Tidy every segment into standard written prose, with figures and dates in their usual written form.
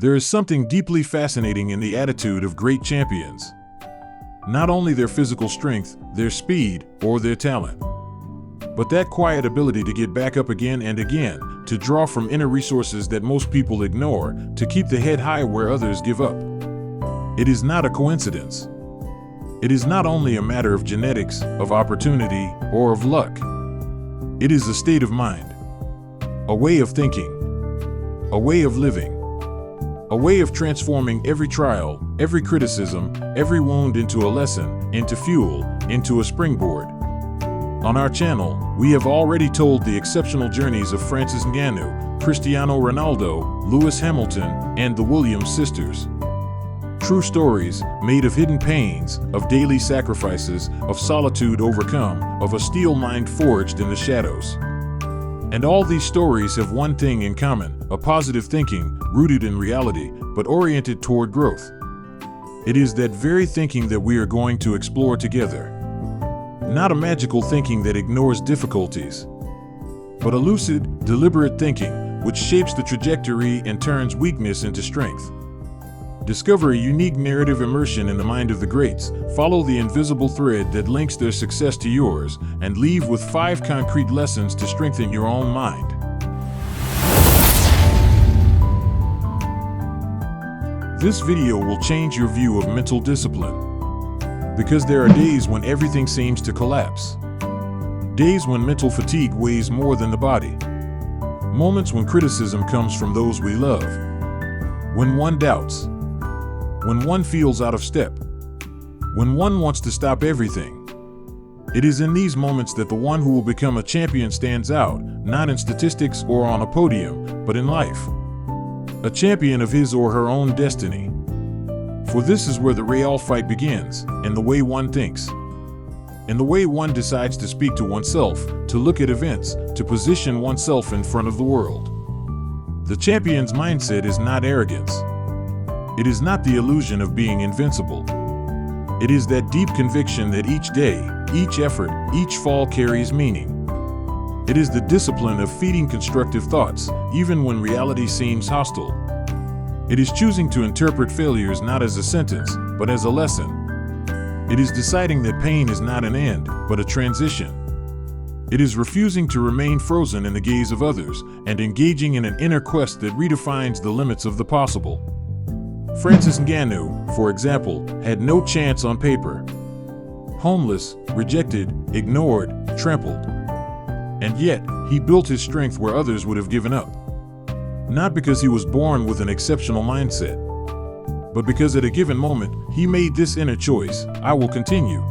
There is something deeply fascinating in the attitude of great champions. Not only their physical strength, their speed, or their talent, but that quiet ability to get back up again and again, to draw from inner resources that most people ignore, to keep the head high where others give up. It is not a coincidence. It is not only a matter of genetics, of opportunity, or of luck. It is a state of mind, a way of thinking, a way of living, a way of transforming every trial, every criticism, every wound into a lesson, into fuel, into a springboard. On our channel, we have already told the exceptional journeys of Francis Ngannou, Cristiano Ronaldo, Lewis Hamilton, and the Williams sisters. True stories, made of hidden pains, of daily sacrifices, of solitude overcome, of a steel mind forged in the shadows. And all these stories have one thing in common, a positive thinking, rooted in reality, but oriented toward growth. It is that very thinking that we are going to explore together. Not a magical thinking that ignores difficulties, but a lucid, deliberate thinking which shapes the trajectory and turns weakness into strength. Discover a unique narrative immersion in the mind of the greats, follow the invisible thread that links their success to yours, and leave with 5 concrete lessons to strengthen your own mind. This video will change your view of mental discipline. Because there are days when everything seems to collapse. Days when mental fatigue weighs more than the body. Moments when criticism comes from those we love. When one doubts. When one feels out of step. When one wants to stop everything. It is in these moments that the one who will become a champion stands out, not in statistics or on a podium, but in life. A champion of his or her own destiny. For this is where the real fight begins, in the way one thinks. In the way one decides to speak to oneself, to look at events, to position oneself in front of the world. The champion's mindset is not arrogance. It is not the illusion of being invincible. It is that deep conviction that each day, each effort, each fall carries meaning. It is the discipline of feeding constructive thoughts, even when reality seems hostile. It is choosing to interpret failures not as a sentence, but as a lesson. It is deciding that pain is not an end, but a transition. It is refusing to remain frozen in the gaze of others, and engaging in an inner quest that redefines the limits of the possible. Francis Ngannou, for example, had no chance on paper. Homeless, rejected, ignored, trampled. And yet, he built his strength where others would have given up. Not because he was born with an exceptional mindset, but because at a given moment, he made this inner choice: I will continue.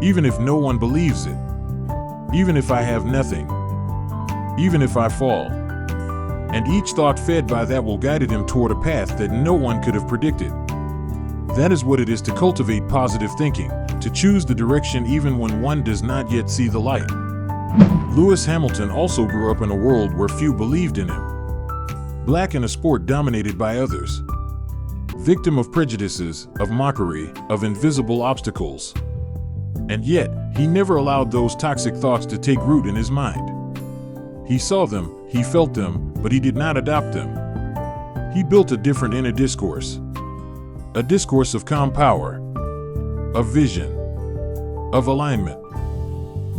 Even if no one believes it. Even if I have nothing. Even if I fall. And each thought fed by that will guide him toward a path that no one could have predicted. That is what it is to cultivate positive thinking, to choose the direction even when one does not yet see the light. Lewis Hamilton also grew up in a world where few believed in him. Black in a sport dominated by others. Victim of prejudices, of mockery, of invisible obstacles. And yet, he never allowed those toxic thoughts to take root in his mind. He saw them, he felt them, but he did not adopt them. He built a different inner discourse. A discourse of calm power. Of vision. Of alignment.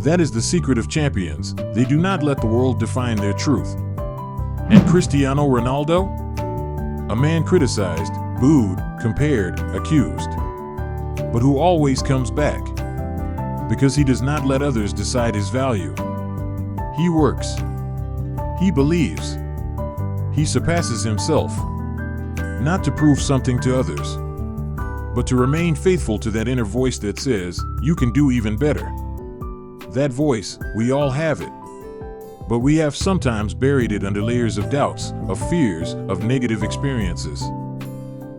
That is the secret of champions. They do not let the world define their truth. And Cristiano Ronaldo? A man criticized, booed, compared, accused. But who always comes back. Because he does not let others decide his value. He works. He believes. He surpasses himself. Not to prove something to others, but to remain faithful to that inner voice that says, you can do even better. That voice, we all have it. But we have sometimes buried it under layers of doubts, of fears, of negative experiences.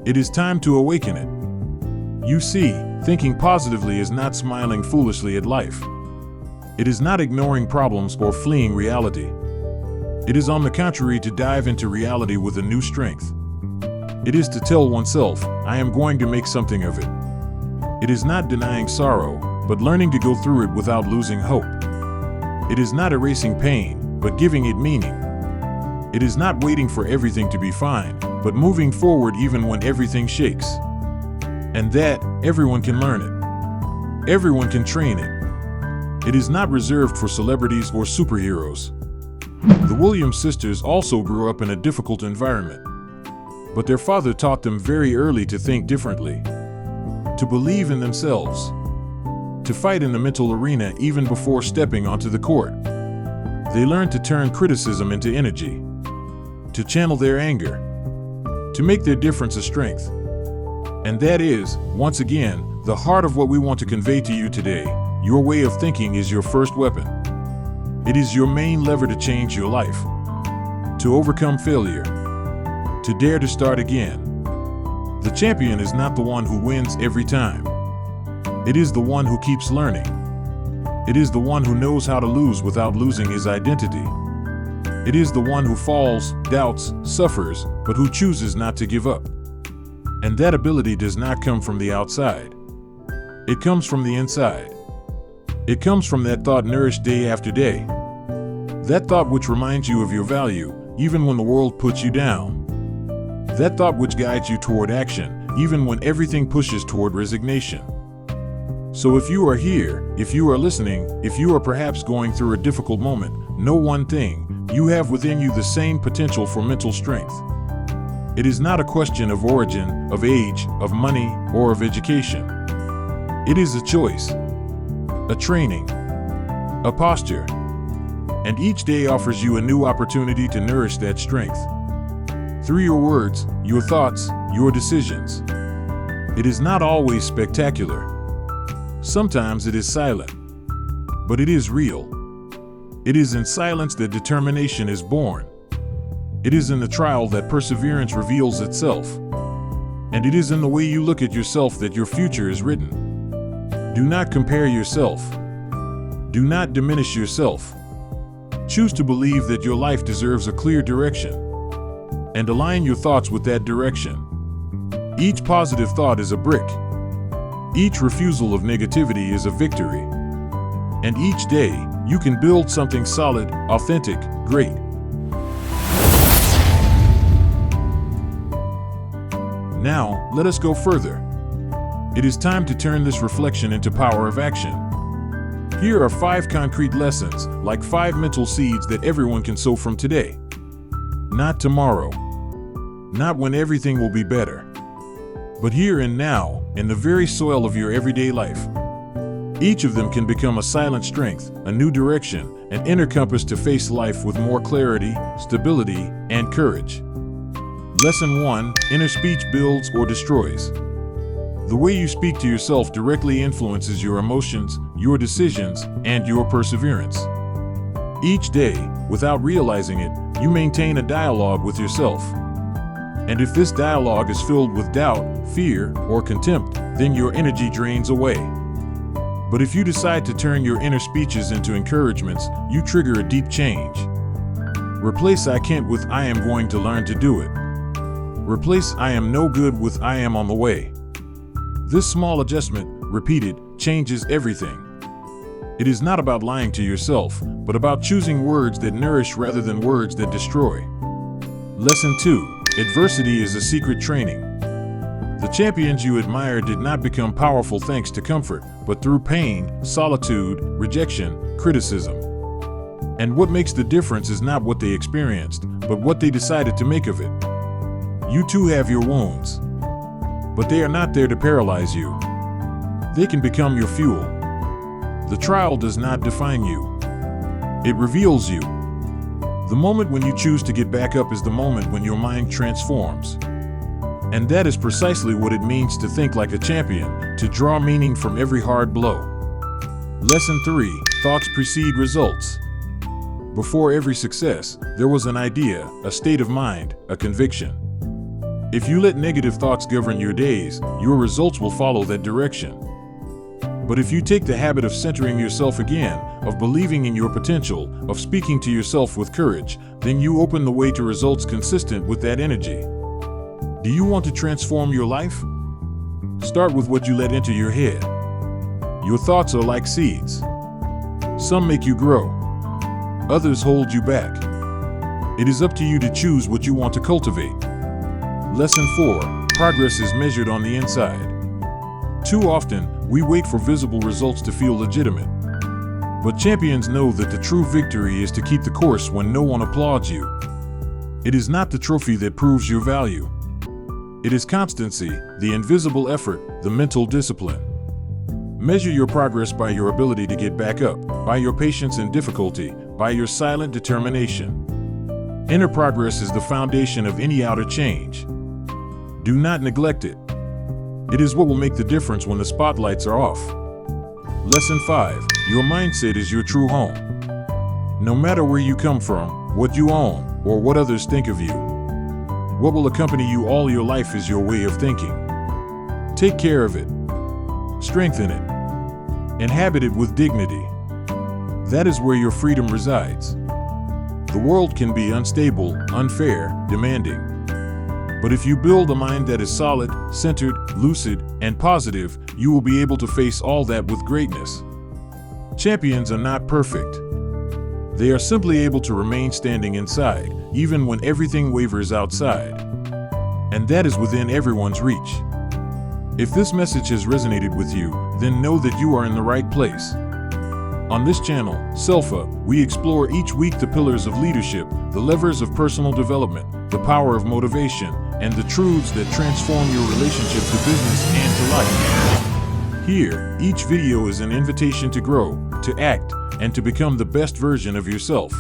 It is time to awaken it. You see, thinking positively is not smiling foolishly at life. It is not ignoring problems or fleeing reality. It is, on the contrary, to dive into reality with a new strength. It is to tell oneself, I am going to make something of it. It is not denying sorrow, but learning to go through it without losing hope. It is not erasing pain, but giving it meaning. It is not waiting for everything to be fine, but moving forward even when everything shakes. And that, everyone can learn it. Everyone can train it. It is not reserved for celebrities or superheroes. The Williams sisters also grew up in a difficult environment, but their father taught them very early to think differently, to believe in themselves, to fight in the mental arena even before stepping onto the court. They learned to turn criticism into energy, to channel their anger, to make their difference a strength. And that is, once again, the heart of what we want to convey to you today. Your way of thinking is your first weapon. It is your main lever to change your life, to overcome failure, to dare to start again. The champion is not the one who wins every time. It is the one who keeps learning. It is the one who knows how to lose without losing his identity. It is the one who falls, doubts, suffers, but who chooses not to give up. And that ability does not come from the outside. It comes from the inside. It comes from that thought nourished day after day. That thought which reminds you of your value, even when the world puts you down. That thought which guides you toward action, even when everything pushes toward resignation. So if you are here, if you are listening, if you are perhaps going through a difficult moment, know one thing: you have within you the same potential for mental strength. It is not a question of origin, of age, of money, or of education. It is a choice, a training, a posture, and each day offers you a new opportunity to nourish that strength. Through your words, your thoughts, your decisions. It is not always spectacular. Sometimes it is silent, but it is real. It is in silence that determination is born. It is in the trial that perseverance reveals itself. And it is in the way you look at yourself that your future is written. Do not compare yourself. Do not diminish yourself. Choose to believe that your life deserves a clear direction, and align your thoughts with that direction. Each positive thought is a brick. Each refusal of negativity is a victory. And each day, you can build something solid, authentic, great. Now, let us go further. It is time to turn this reflection into power of action. Here are 5 concrete lessons, like 5 mental seeds that everyone can sow from today. Not tomorrow. Not when everything will be better. But here and now, in the very soil of your everyday life. Each of them can become a silent strength, a new direction, an inner compass to face life with more clarity, stability, and courage. Lesson 1: Inner speech builds or destroys. The way you speak to yourself directly influences your emotions, your decisions, and your perseverance. Each day, without realizing it, you maintain a dialogue with yourself. And if this dialogue is filled with doubt, fear, or contempt, then your energy drains away. But if you decide to turn your inner speeches into encouragements, you trigger a deep change. Replace "I can't" with "I am going to learn to do it." Replace "I am no good" with "I am on the way." This small adjustment, repeated, changes everything. It is not about lying to yourself, but about choosing words that nourish rather than words that destroy. Lesson 2: Adversity is a secret training. The champions you admire did not become powerful thanks to comfort, but through pain, solitude, rejection, criticism. And what makes the difference is not what they experienced, but what they decided to make of it. You too have your wounds, but they are not there to paralyze you. They can become your fuel. The trial does not define you. It reveals you. The moment when you choose to get back up is the moment when your mind transforms. And that is precisely what it means to think like a champion, to draw meaning from every hard blow. Lesson 3: Thoughts precede results. Before every success, there was an idea, a state of mind, a conviction. If you let negative thoughts govern your days, your results will follow that direction. But if you take the habit of centering yourself again, of believing in your potential, of speaking to yourself with courage, then you open the way to results consistent with that energy. Do you want to transform your life? Start with what you let into your head. Your thoughts are like seeds. Some make you grow. Others hold you back. It is up to you to choose what you want to cultivate. Lesson 4. Progress is measured on the inside. Too often, we wait for visible results to feel legitimate. But champions know that the true victory is to keep the course when no one applauds you. It is not the trophy that proves your value. It is constancy, the invisible effort, the mental discipline. Measure your progress by your ability to get back up, by your patience in difficulty, by your silent determination. Inner progress is the foundation of any outer change. Do not neglect it. It is what will make the difference when the spotlights are off. Lesson 5. Your mindset is your true home. No matter where you come from, what you own, or what others think of you, what will accompany you all your life is your way of thinking. Take care of it. Strengthen it. Inhabit it with dignity. That is where your freedom resides. The world can be unstable, unfair, demanding. But if you build a mind that is solid, centered, lucid, and positive, you will be able to face all that with greatness. Champions are not perfect. They are simply able to remain standing inside, even when everything wavers outside. And that is within everyone's reach. If this message has resonated with you, then know that you are in the right place. On this channel, Selfa, we explore each week the pillars of leadership, the levers of personal development, the power of motivation, and the truths that transform your relationship to business and to life. Here, each video is an invitation to grow, to act, and to become the best version of yourself.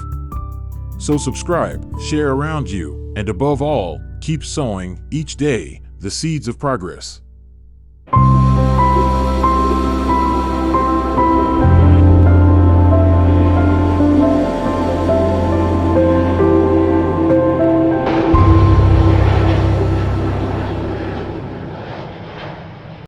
So subscribe, share around you, and above all, keep sowing, each day, the seeds of progress.